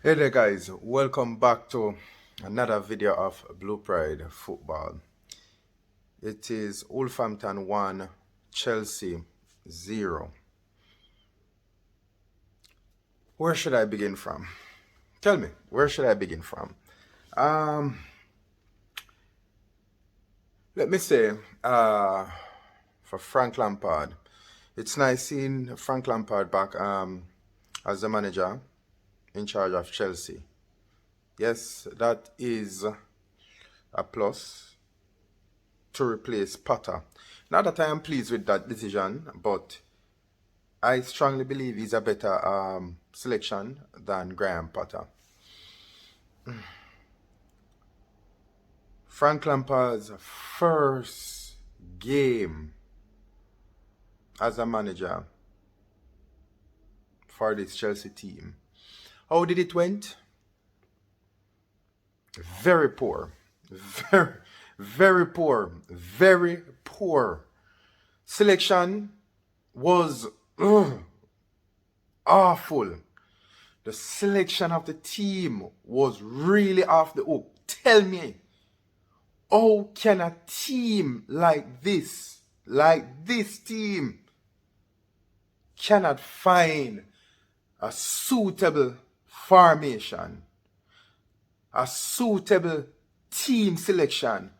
Hey there guys, welcome back to another video of Blue Pride football. It is Wolverhampton 1, Chelsea 0. Where should I begin from? Tell me, where should I begin from? Um, Let me say, for Frank Lampard, it's nice seeing Frank Lampard back as the manager in charge of Chelsea. Yes, that is a plus to replace Potter. Not that I am pleased with that decision, but I strongly believe he's a better selection than Graham Potter. Frank Lampard's first game as a manager for this Chelsea team. How did it went? Very poor. Very poor. Very poor. Selection was awful. The selection of the team was really off the hook. Tell me, how can a team like this team, cannot find a suitable formation, a suitable team selection?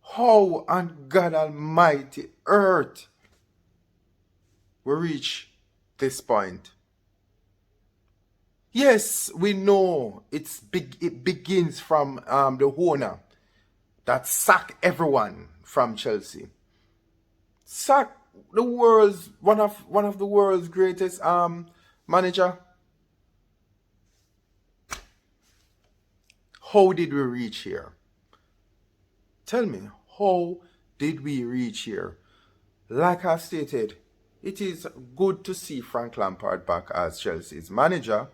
How on God Almighty earth we reach this point? Yes, we know it begins from the owner that sack everyone from Chelsea. Sack the world's one of the world's greatest manager. How did we reach here? Tell me, how did we reach here? Like I stated, it is good to see Frank Lampard back as Chelsea's manager.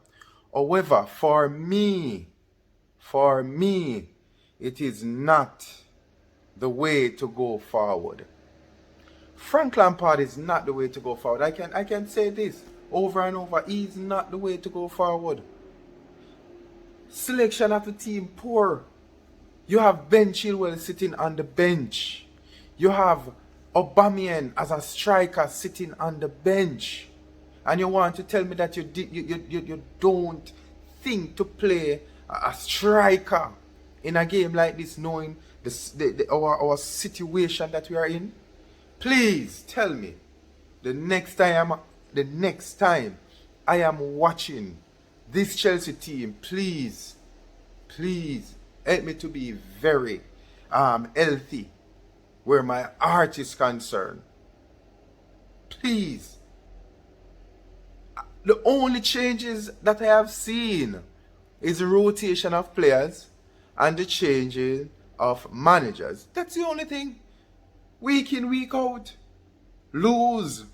However, for me, it is not the way to go forward. Frank Lampard is not the way to go forward. I can say this over and over. He's not the way to go forward. Selection of the team poor. You have Ben Chilwell sitting on the bench. You have Aubameyang as a striker sitting on the bench. And you want to tell me that you don't think to play a striker in a game like this, knowing our situation that we are in? Please tell me, the next time I am watching this Chelsea team, please help me to be very healthy where my heart is concerned. Please. The only changes that I have seen is the rotation of players and the changing of managers. That's the only thing. Week in, week out. Lose,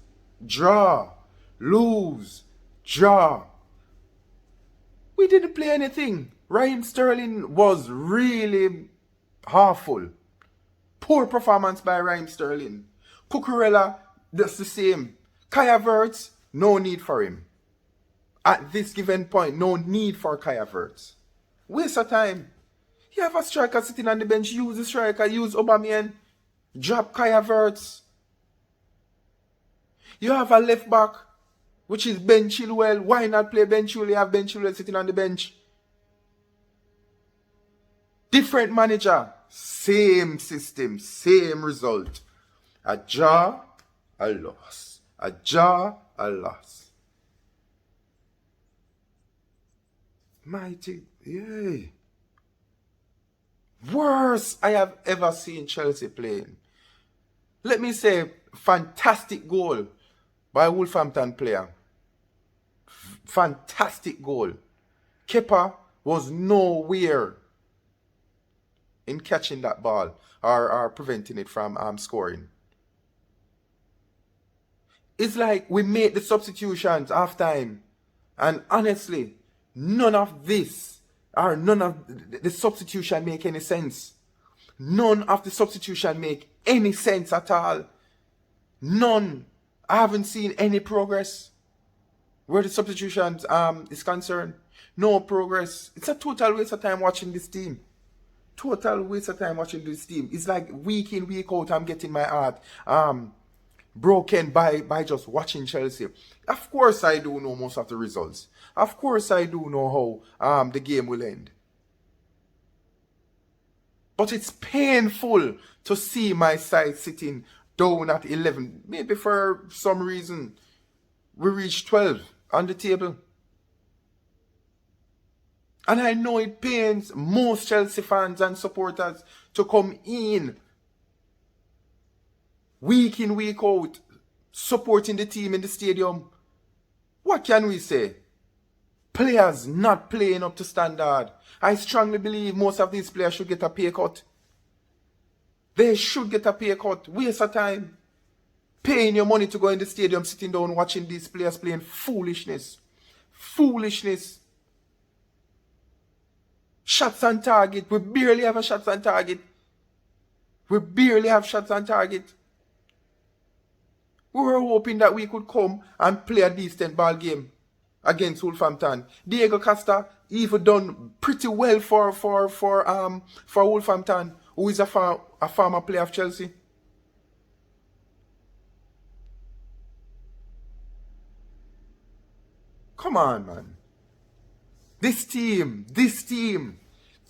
draw, lose, draw. We didn't play anything. Raheem Sterling was really awful. Poor performance by Raheem Sterling. Cucurella, that's the same. Kai Havertz, no need for him. At this given point, no need for Kai Havertz. Waste of time. You have a striker sitting on the bench. Use the striker. Use Aubameyang. Drop Kai Havertz. You have a left back, which is Ben Chilwell. Why not play Ben Chilwell? You have Ben Chilwell sitting on the bench. Different manager. Same system. Same result. A draw, a loss. A draw, a loss. Mighty, yay. Worst I have ever seen Chelsea playing. Let me say, fantastic goal by a Wolverhampton player. Fantastic goal. Kepa was nowhere in catching that ball or preventing it from scoring. It's like we made the substitutions half time, and honestly, none of this or none of the substitution make any sense. None of the substitution make any sense at all. None. I haven't seen any progress where the substitutions is concerned. No progress. It's a total waste of time watching this team. Total waste of time watching this team. It's like week in, week out, I'm getting my heart broken by just watching Chelsea. Of course I do know most of the results. Of course I do know how the game will end. But it's painful to see my side sitting down at 11. Maybe for some reason we reached 12 on the table. And I know it pains most Chelsea fans and supporters to come in week in, week out, supporting the team in the stadium. What can we say? Players not playing up to standard. I strongly believe most of these players should get a pay cut. They should get a pay cut. Waste of time. Paying your money to go in the stadium, sitting down, watching these players playing foolishness. Foolishness. Shots on target. We barely have a shots on target. We barely have shots on target. We were hoping that we could come and play a decent ball game against Wolverhampton. Diego Costa even done pretty well for Wolverhampton, who is a former player of Chelsea. Come on, man. This team,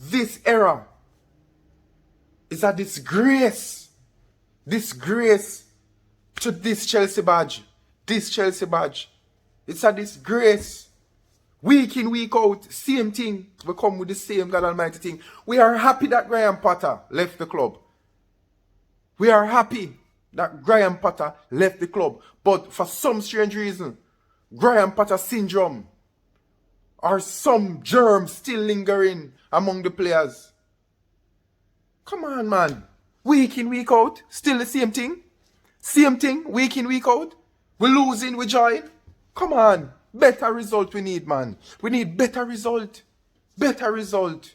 this era is a disgrace. Disgrace to this Chelsea badge. This Chelsea badge. It's a disgrace. Week in, week out, same thing. We come with the same God Almighty thing. We are happy that Graham Potter left the club. We are happy that Graham Potter left the club. But for some strange reason, Graham Potter syndrome or some germs still lingering among the players. Come on, man. Week in, week out, still the same thing. Same thing, week in, week out. We losing, we join. Come on. Better result we need, man. We need better result. Better result.